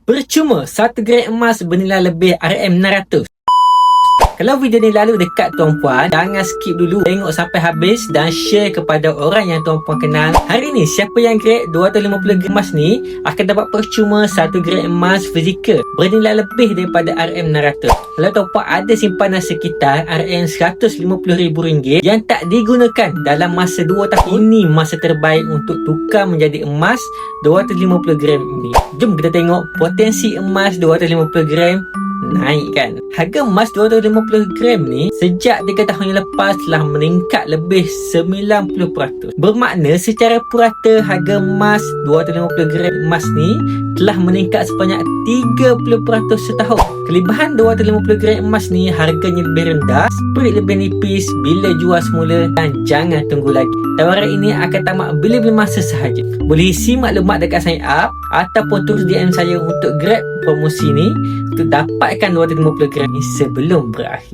Percuma 1 gram emas bernilai lebih RM600. Kalau video ni lalu dekat tuan-puan, jangan skip dulu, tengok sampai habis dan share kepada orang yang tuan-puan kenal. Hari ni siapa yang grab 250 gram emas ni akan dapat percuma 1 gram emas fizikal bernilai lebih daripada RM600. Kalau tuan-puan ada simpanan sekitar RM150,000 yang tak digunakan dalam masa 2 tahun, ini masa terbaik untuk tukar menjadi emas 250 gram ini. Jom kita tengok potensi emas 250 gram naik kan. Harga emas 250 gram ni sejak 3 tahun yang lepas telah meningkat lebih 90%. Bermakna secara purata harga emas 250 gram emas ni telah meningkat sebanyak 30% setahun. Kelebihan 250 gram emas ni harganya lebih rendah, spread lebih nipis bila jual semula dan jangan tunggu lagi. Tawaran ini akan tamat bila-bila masa sahaja. Boleh isi maklumat dekat sign up ataupun terus DM saya untuk grab promosi ni untuk dapatkan 250 gram ni sebelum berakhir.